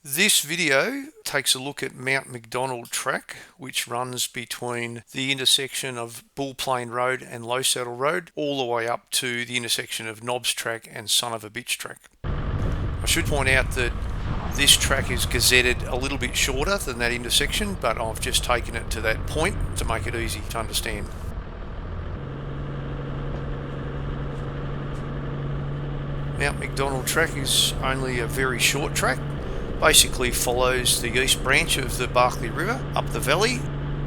This video takes a look at Mount McDonald Track, which runs between the intersection of Bull Plain Road and Low Saddle Road, all the way up to the intersection of Nobs Track and Son of a Bitch Track. I should point out that this track is gazetted a little bit shorter than that intersection, but I've just taken it to that point to make it easy to understand. Mount McDonald Track is only a very short track. Basically follows the east branch of the Barkley River up the valley,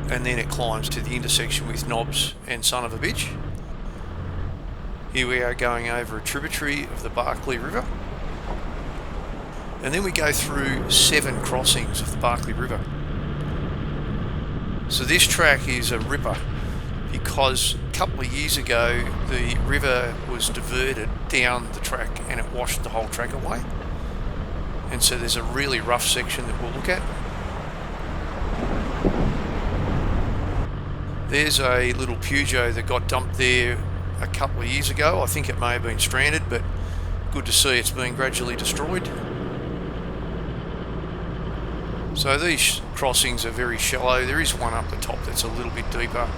and then it climbs to the intersection with Nobs and Son of a Bitch. Here we are going over a tributary of the Barkley River, and then we go through 7 crossings of the Barkley River. So this track is a ripper because a couple of years ago the river was diverted down the track and it washed the whole track away. And so there's a really rough section that we'll look at. There's a little Peugeot that got dumped there a couple of years ago. I think it may have been stranded, but good to see it's being gradually destroyed. So these crossings are very shallow. There is one up the top that's a little bit deeper,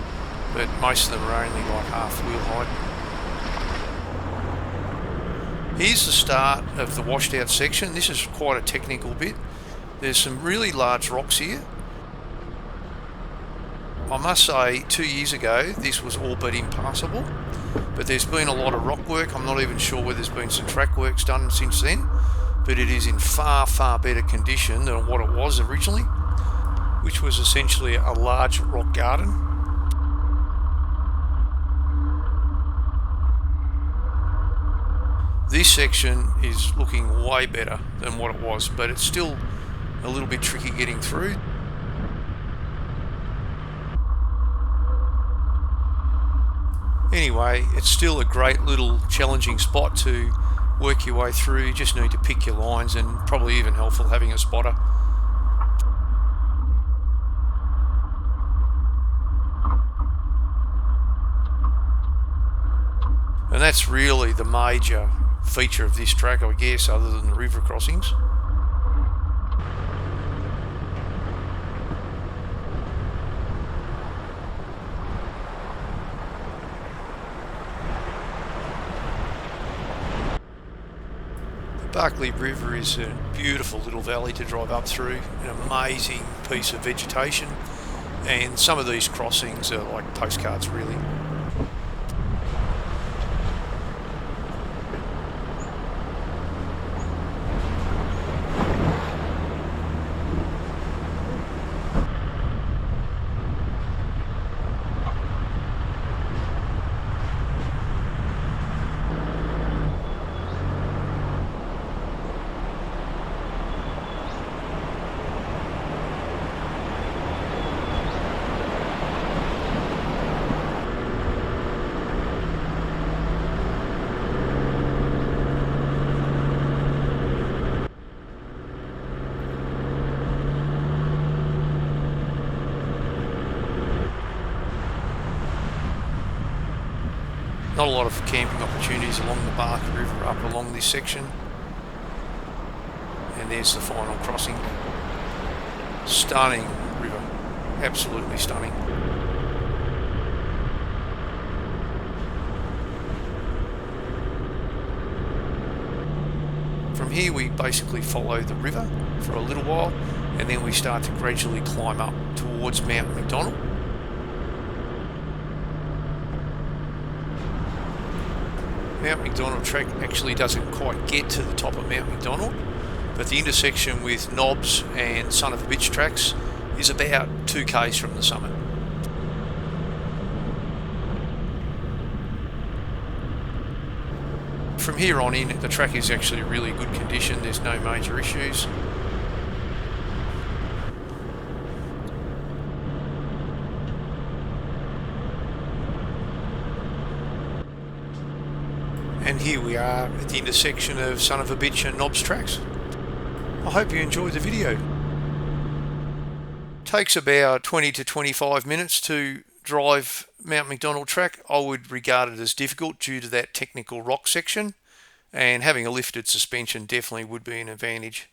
but most of them are only like half wheel height. Here's the start of the washed out section. This is quite a technical bit. There's some really large rocks here. I must say 2 years ago this was all but impassable, but there's been a lot of rock work. I'm not even sure whether there's been some track works done since then, but it is in far better condition than what it was originally, which was essentially a large rock garden. This section is looking way better than what it was, but it's still a little bit tricky getting through. Anyway, it's still a great little challenging spot to work your way through. You just need to pick your lines, and probably even helpful having a spotter. And that's really the major feature of this track, I guess, other than the river crossings. The Barkley River is a beautiful little valley to drive up through, an amazing piece of vegetation, and some of these crossings are like postcards really. Not a lot of camping opportunities along the Barkley River up along this section. And there's the final crossing. Stunning river, absolutely stunning. From here we basically follow the river for a little while, and then we start to gradually climb up towards Mount McDonald. Mount McDonald Track actually doesn't quite get to the top of Mount McDonald, but the intersection with Nobs and Son of a Bitch tracks is about 2 k's from the summit. From here on in, the track is actually really good condition. There's no major issues. And here we are at the intersection of Son of a Bitch and Nobs tracks. I hope you enjoyed the video. Takes about 20 to 25 minutes to drive Mt McDonald Track. I would regard it as difficult due to that technical rock section, and having a lifted suspension definitely would be an advantage.